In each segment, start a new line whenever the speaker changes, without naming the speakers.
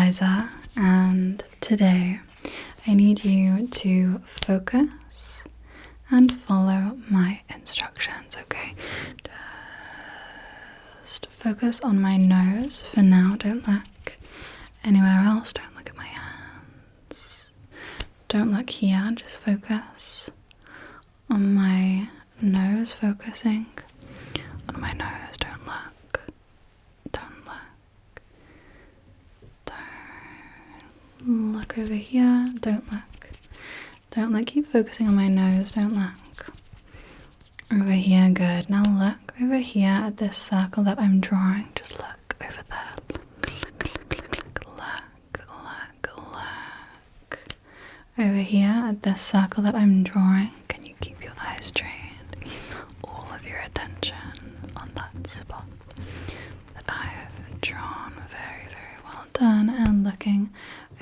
Eliza, and today I need you to focus and follow my instructions, okay? Just focus on my nose for now. Don't look anywhere else. Don't look at my hands. Don't look here. Just focus on my nose, focusing on my nose. Don't look. Don't look. Don't look over here. Don't look. Don't look. Keep focusing on my nose. Don't look. Over here. Good. Now look over here at this circle that I'm drawing. Just look over there. Look. Over here at this circle that I'm drawing. Can you keep your eyes trained? All of your attention on that spot that I have drawn. Very, very well done. And looking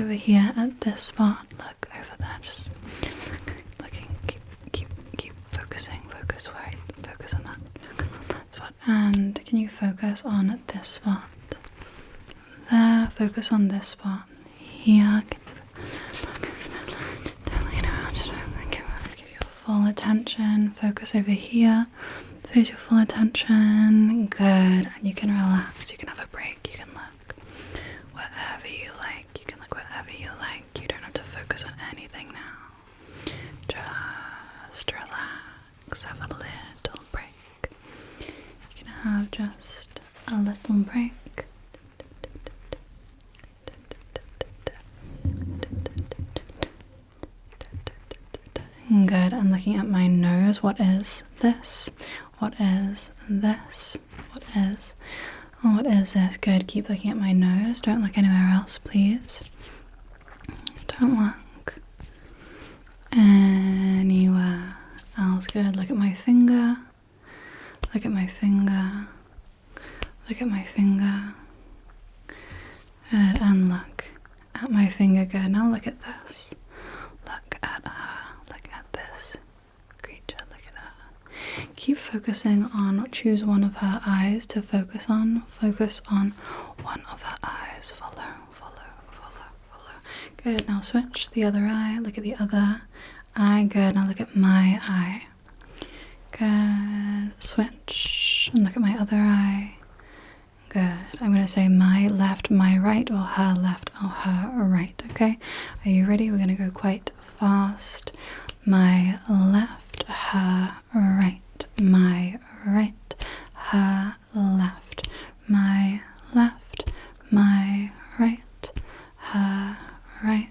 over here at this spot. Look over there. Just looking. Keep focusing. Focus on that spot. And can you focus on this spot? There. Focus on this spot. Here. Give your full attention. Focus over here. Face your full attention. Good. And you can relax. You can have a break. You can look wherever you like. You can look wherever you like. You don't have to focus on anything now. Just relax. Have a little break. You can have just a little break. Good. And looking at my nose, what is this? What is this? What is this? Good. Keep looking at my nose. Don't look anywhere else, please. Don't look anywhere else. Good. Look at my finger. Look at my finger. Look at my finger. Good. And look at my finger. Good. Now look at this. Look at her. Look at this creature. Look at her. Keep focusing on, choose one of her eyes to focus on. Focus on one of her eyes. Follow. Good. Now switch the other eye. Look at the other eye. Good. Now look at my eye. Good. Switch and look at my other eye. Good. I'm going to say my left, my right, or her left or her right. Okay. Are you ready? We're going to go quite fast. My left, her right. My right, her left. My left, my right. Her right,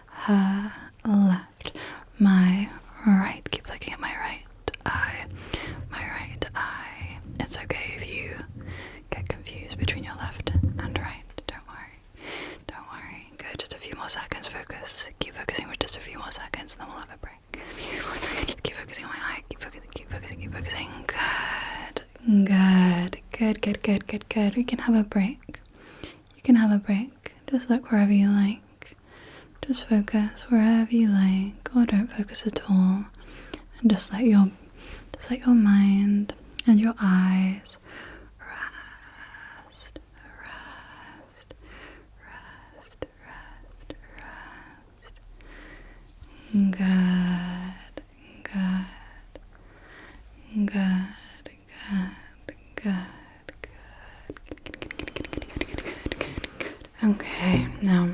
her left. My right. Keep looking at my right eye. My right eye. It's okay if you get confused between your left and right. Don't worry. Good. Just a few more seconds. Focus. Keep focusing for just a few more seconds, and then we'll have a break. Keep focusing on my eye. Keep focusing. Good. We can have a break. You can have a break. Just look wherever you like. Just focus wherever you like, or don't focus at all. And just let your mind and your eyes rest. Good. Okay, now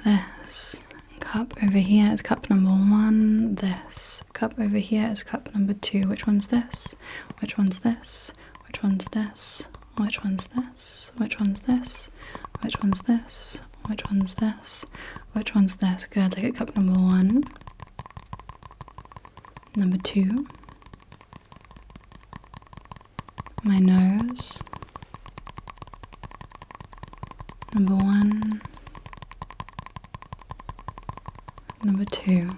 this cup over here is cup number 1. This cup over here is cup number 2. Which one's this? Which one's this? Which one's this? Which one's this? Which one's this? Which one's this? Which one's this? Which one's this? Good. Look at cup number 1. Number 2. My nose. Number 1. Number 2.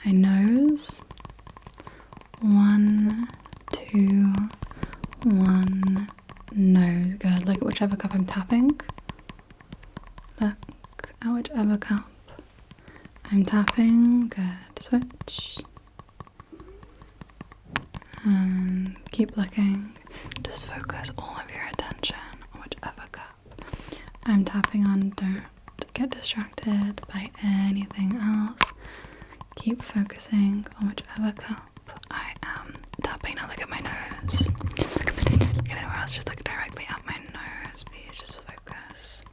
My nose. 1, 2, 1. Nose. Good. Look at whichever cup I'm tapping. Look at whichever cup I'm tapping. Good. Switch. And keep looking. Just focus all of your attention on whichever cup I'm tapping on, don't get distracted by anything else. Keep focusing on whichever cup I am tapping. Now look at my nose. Look at anywhere else, just look directly at my nose. Please just focus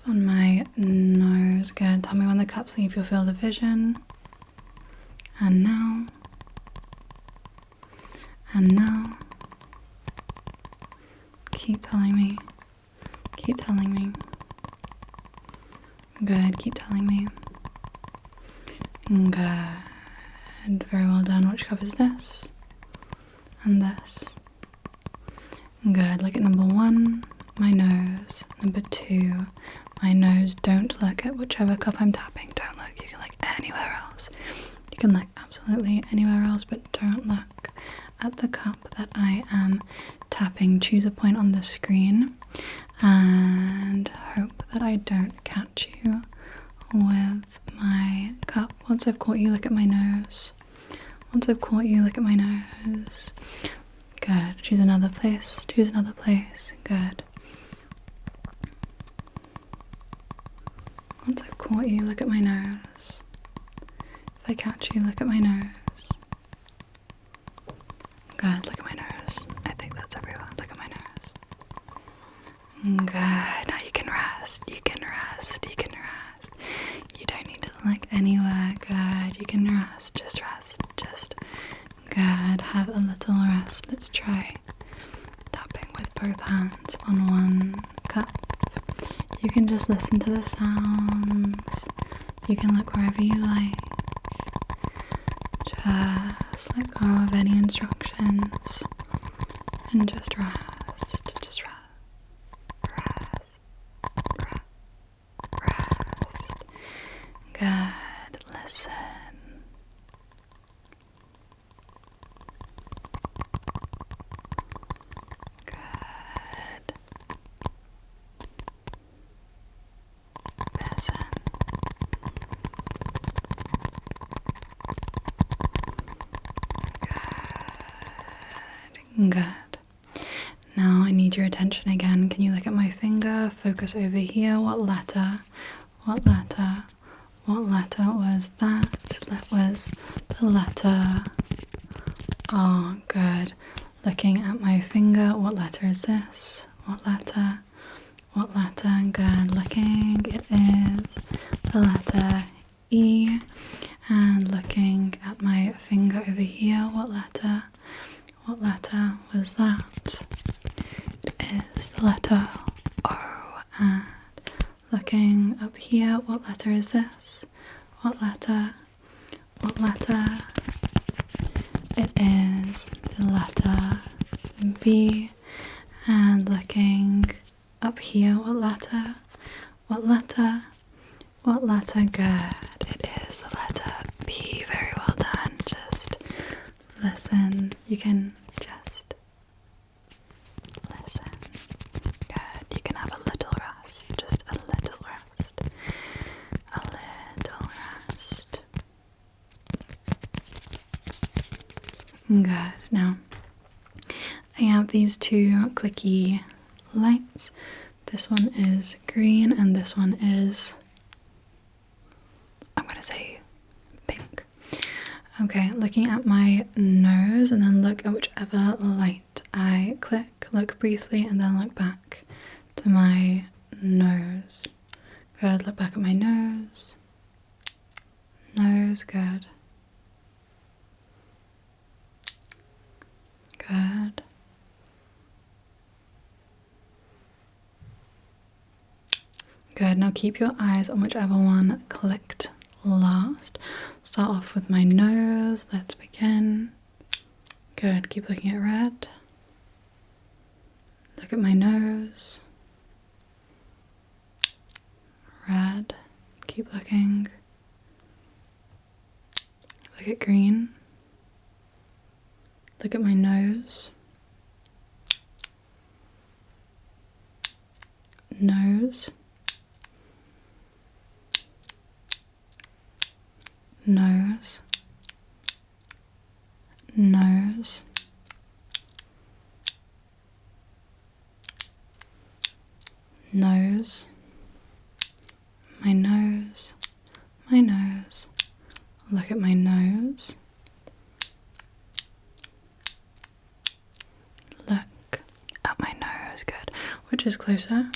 on my nose. Good. Tell me when the cups leave your field of vision. And now. And now. Keep telling me. Keep telling me. Good. Keep telling me. Good. Very well done. Which cup is this? And this. Good. Look at number 1, my nose. Number 2, my nose. Don't look at whichever cup I'm tapping. Don't look. You can look anywhere else. You can look absolutely anywhere else, but don't look at the cup that I am tapping. Choose a point on the screen and hope that I don't catch you with my cup. Once I've caught you, look at my nose. Once I've caught you, look at my nose. Good. Choose another place. Choose another place. Good. Once I've caught you, look at my nose. If I catch you, look at my nose. Good. Look at my nose. I think that's everyone. Look at my nose. Good. Now you can rest. You can rest. You can rest. You don't need to look anywhere. Good. You can rest. Just rest. Just good. Have a little rest. Let's try tapping with both hands on one cup. You can just listen to the sounds. You can look wherever you like. Just let go of any instructions and just rest. Just rest. Rest. Good. Listen. Good. Listen. Good. Now I need your attention again. Can you look at my finger? Focus over here. What letter? What letter? What letter was that? That was the letter R. Good. Looking at my finger. What letter is this? What letter? What letter? Good. Looking. It is the letter E. And looking at my finger over here. What letter? What letter was that? It is the letter O. And looking up here, what letter is this? What letter? What letter? It is the letter B. And looking up here, what letter? What letter? What letter? Good. It is the letter B. Very well done. Just listen. You can just listen. Good. You can have a little rest. Just a little rest. A little rest. Good. Now, I have these two clicky lights. This one is green and this one is, I'm going to say pink. Okay, looking at my nose and then look at whichever light I click. Look briefly and then look back to my nose. Good, look back at my nose. Nose, good. Good. Good, now keep your eyes on whichever one clicked last. Start off with my nose. Let's begin. Good. Keep looking at red. Look at my nose. Red. Keep looking. Look at green. Look at my nose. Nose. Nose, nose, nose, my nose, my nose. Look at my nose. Look at my nose. Good. Which is closer?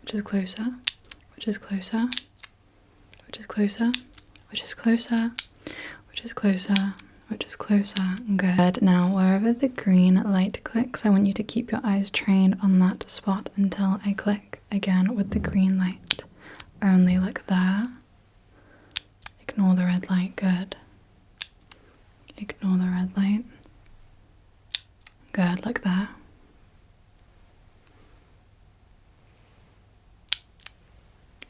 Which is closer? Which is closer? Which is closer? Which is closer? Which is closer? Which is closer? Good. Now, wherever the green light clicks, I want you to keep your eyes trained on that spot until I click again with the green light. Only look there. Ignore the red light. Good. Ignore the red light. Good. Look there.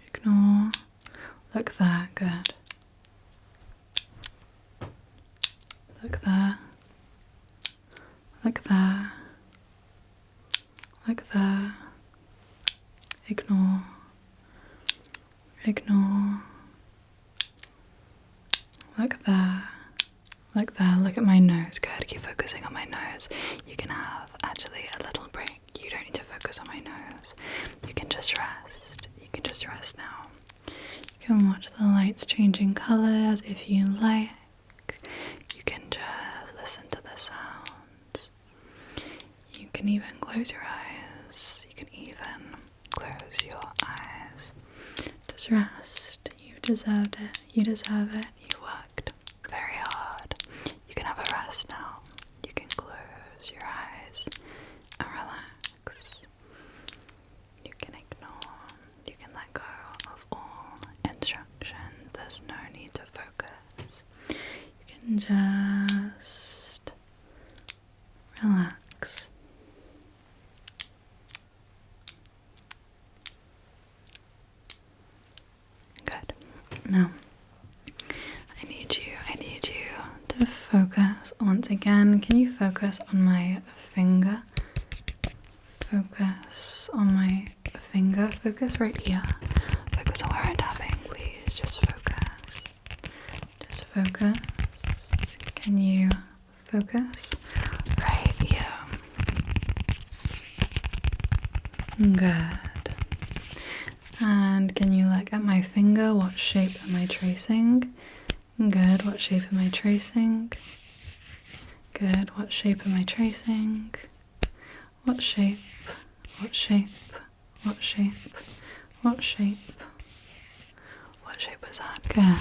Ignore. Look there. Good. Look there. Look there. Look there. Ignore. Ignore. Look there. Look there. Look at my nose. Good. Keep focusing on my nose. You can have actually a little break. You don't need to focus on my nose. You can just rest. You can just rest now. You can watch the lights changing colors if you like. You can just listen to the sounds. You can even close your eyes. You can even close your eyes. Just rest. You deserved it. You deserve it. You worked very hard. You can have a rest now. You can close your eyes and relax. You can ignore. You can let go of all instructions. There's no need to focus. You can just relax. Good. Now, I need you to focus once again. Can you focus on my finger? Focus on my finger. Focus right here. Focus on where I'm tapping, please. Just focus. Just focus. Can you focus right here? Good. And can you look at my finger? What shape am I tracing? Good. What shape am I tracing? Good. What shape am I tracing? What shape? What shape? What shape? What shape? What shape was that? Good.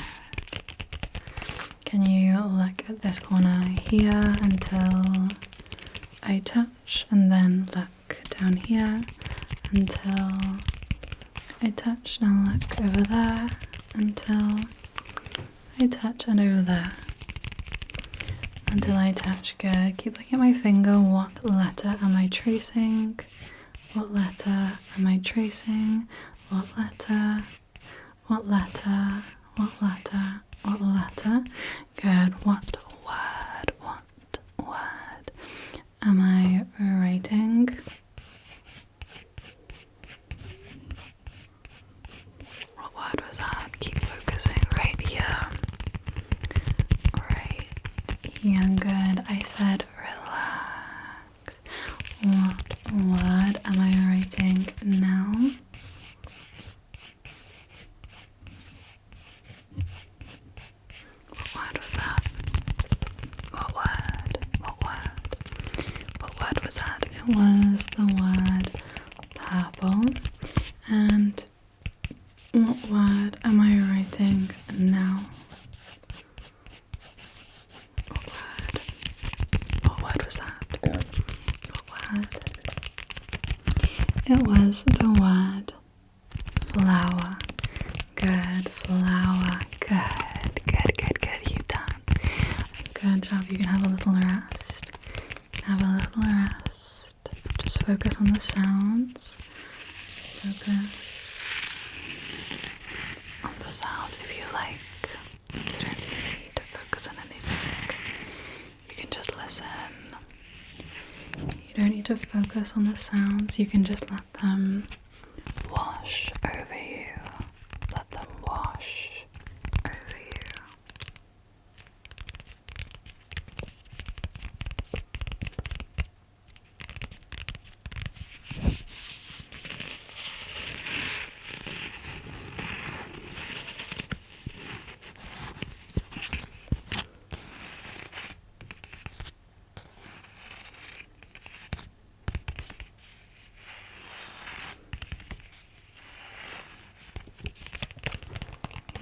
Can you look at this corner here until I touch, and then look down here until I touch. Now look over there until I touch, and over there until I touch. Good. Keep looking at my finger. What letter am I tracing? What letter am I tracing? What letter? What letter? What letter? What letter? Good. What word? What word am I writing? What word was that? Keep focusing right here. Right here. Good. I said relax. What word am I writing now? What word was that? What word? What word? What word was that? It was the word purple. And what word am I writing now? What word? What word was that? What word? It was the word flower. Good. Flower. Good. Good, good, good. You've done a good job. You can have a little rest. You can have a little rest. Just focus on the sounds. Focus on the sounds if you like. You don't need to focus on anything. You can just listen. You don't need to focus on the sounds. You can just let them wash over you. Let them wash over you.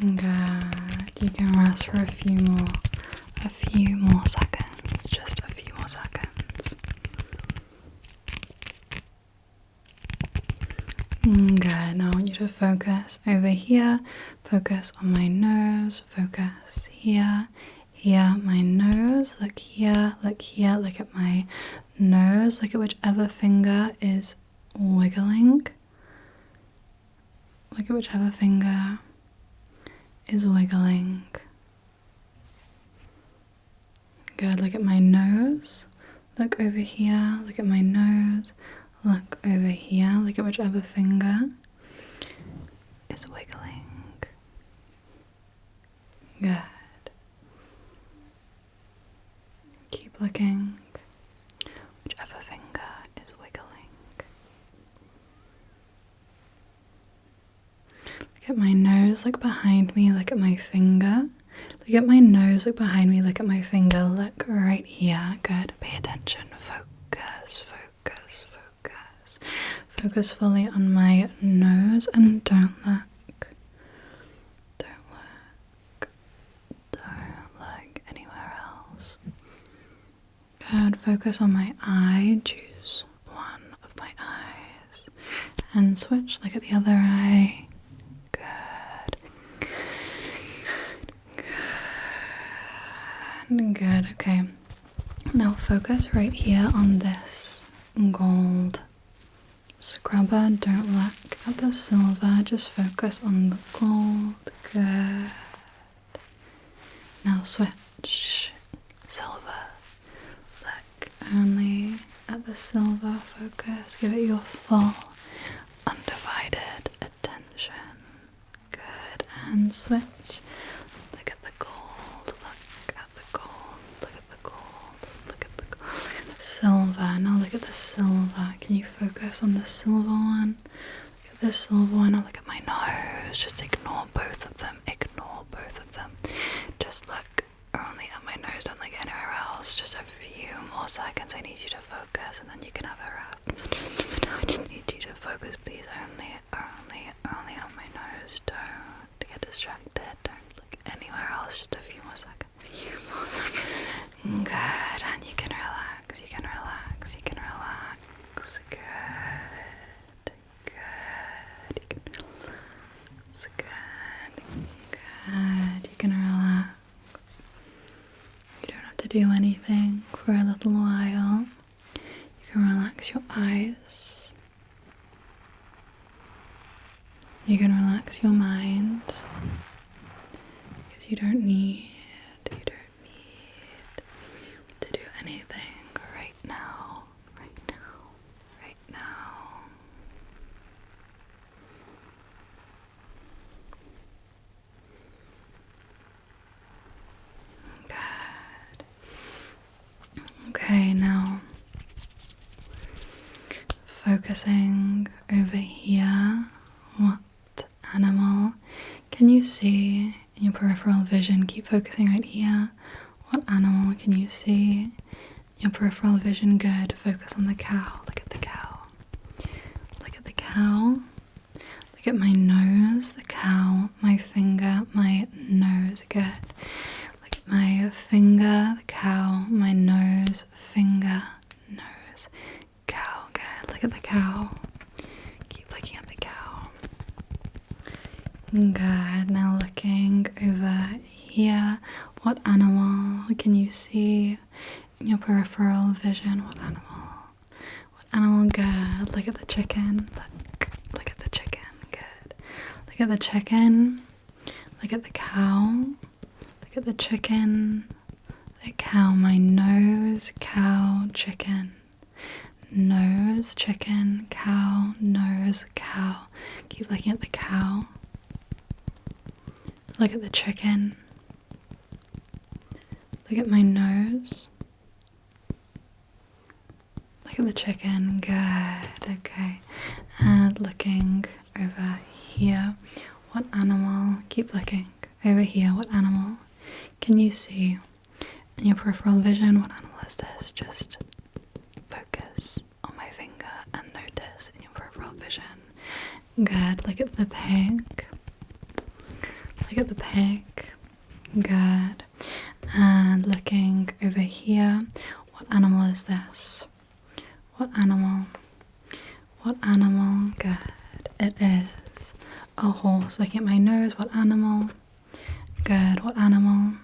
Good. You can rest for a few more seconds. Just a few more seconds. Good. Now I want you to focus over here. Focus on my nose. Focus here. Here, my nose. Look here. Look here. Look at my nose. Look at whichever finger is wiggling. Look at whichever finger is wiggling. Good. Look at my nose. Look over here. Look at my nose. Look over here. Look at whichever finger is wiggling. Good. Keep looking. Whichever finger is wiggling. Look at my nose. Look behind me. Look at my finger. Look at my nose. Look behind me. Look at my finger. Look right here. Good. Pay attention. Focus. Focus. Focus. Focus fully on my nose and don't look. Don't look. Don't look anywhere else. Good. Focus on my eye. Choose one of my eyes and switch. Look at the other eye. Good. Good. Good. Okay. Now focus right here on this gold scrubber. Don't look at the silver. Just focus on the gold. Good. Now switch. Silver. Look only at the silver. Focus. Give it your full, undivided attention. Good. And switch. Look at the gold. Look at the gold. Look at the gold. Look at the gold. Look at the silver. Now look at the silver. Can you focus on the silver one? Look at the silver one. Now look at my nose. Just ignore both of them. Ignore both of them. Just look only at my nose. Don't look anywhere else. Just a few more seconds. I need you to focus and then you can have a rest. I just need you to focus, please. Only on my nose. Don't get distracted. Don't look anywhere else. Just a few more seconds. Good. And you can relax. You can relax. You can relax. Good. Good. You can relax. Good. Good. You can relax. You don't have to do anything for a little while. You can relax your eyes. You can relax your mind. Because you don't need to do anything right now. Right now. Right now. Good. Okay, now focusing over here. What animal can you see in your peripheral vision? Keep focusing right here. What animal can you see in your peripheral vision? Good. Focus on the cow. Look at the cow. Look at the cow. Look at my nose, the cow, my finger, my nose. Good. Look at my finger, the cow, my nose, finger, nose, cow. Good. Look at the cow. Keep looking at the cow. Good. Now looking over here. What animal can you see in your peripheral vision? What animal? What animal? Good. Look at the chicken. Look at the chicken. Good. Look at the chicken. Look at the cow. Look at the chicken. The cow. My nose, cow, chicken. Nose, chicken, cow, nose, cow. Keep looking at the cow. Look at the chicken. Look at my nose. Look at the chicken. Good. Okay. And looking over here. What animal? Keep looking over here. What animal can you see in your peripheral vision? What animal is this? Just focus on my finger and notice in your peripheral vision. Good. Look at the pig. look at the pig. Good. And looking over here, what animal is this? What animal? What animal? Good. It is a horse. Looking at my nose, what animal? Good. What animal?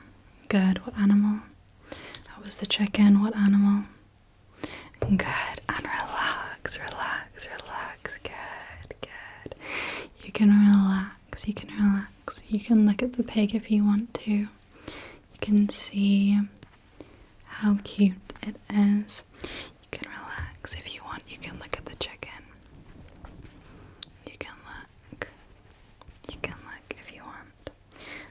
Good. What animal? That was the chicken. What animal? Good. And relax, relax, relax. Good, good. You can relax, you can relax. You can look at the pig if you want to. You can see how cute it is. You can relax if you want. You can look at the chicken. You can look. You can look if you want.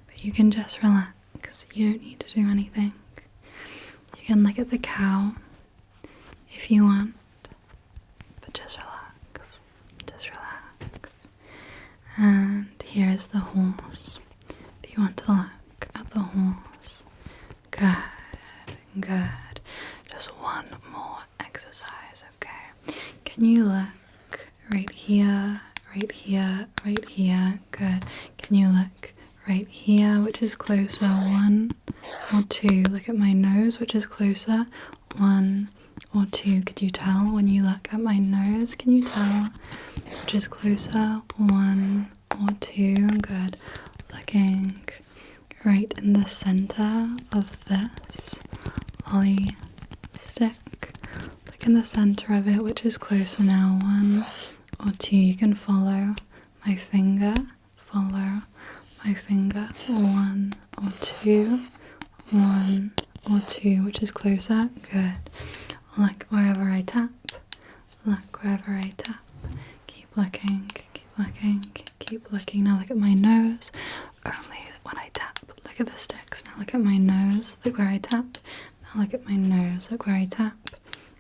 But you can just relax. You don't need to do anything. You can look at the cow if you want. But just relax. Just relax. And here's the horse. If you want to look at the horse. Good. Good. Just one more exercise, okay? Can you look right here, right here, right here? Good. Can you look right here, which is closer? 1 or 2. Look at my nose, which is closer? 1 or 2. Could you tell when you look at my nose? Can you tell which is closer? 1 or 2. Good. Looking right in the center of this lolly stick. Look in the center of it, which is closer now? 1 or 2. You can follow my finger. Follow my finger. 1 or 2. 1 or 2. Which is closer? Good. Look wherever I tap. Look wherever I tap. Keep looking. Keep looking. Keep looking. Now look at my nose. Only when I tap. Look at the sticks. Now look at my nose. Look where I tap. Now look at my nose. Look where I tap.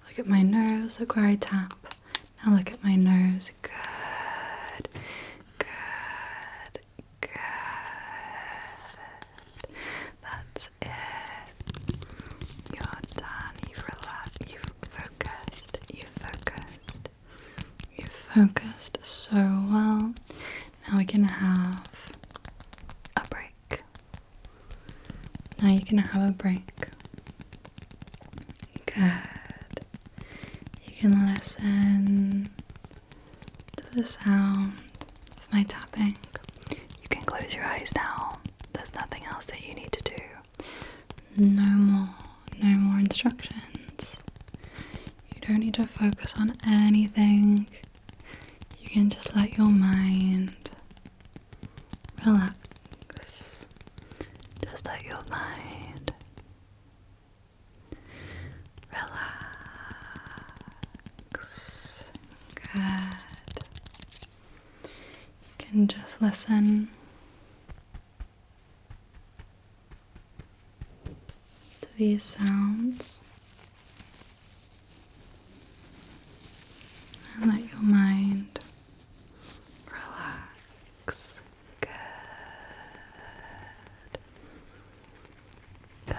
Look at my nose. Look where I tap. Now look at my nose. Good. Good. Good. That's it. You're done. You've relaxed. You've focused. You've focused. You've focused so well. Now we can have a break. Now you can have a break. Good. You can listen to the sound of my tapping. You can close your eyes now. There's nothing else that you need to do. No more instructions. You don't need to focus on anything. You can just let your mind relax. Just let your mind relax. Good. You can just listen to these sounds and let your mind relax. Good. Good.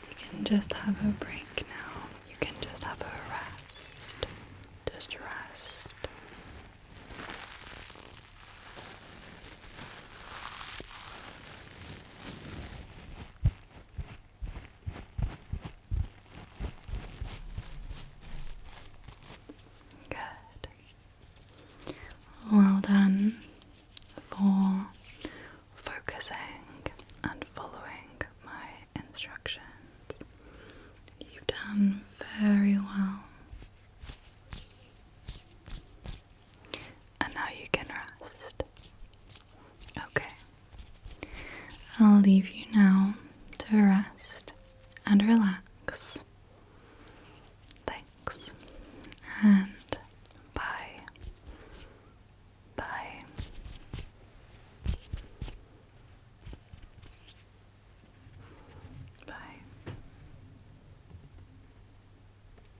You can just have a break now. You can just have a rest. Just rest. Good. Well done for focusing and following my instructions. You've done very well. And now you can rest. Okay. I'll leave you now.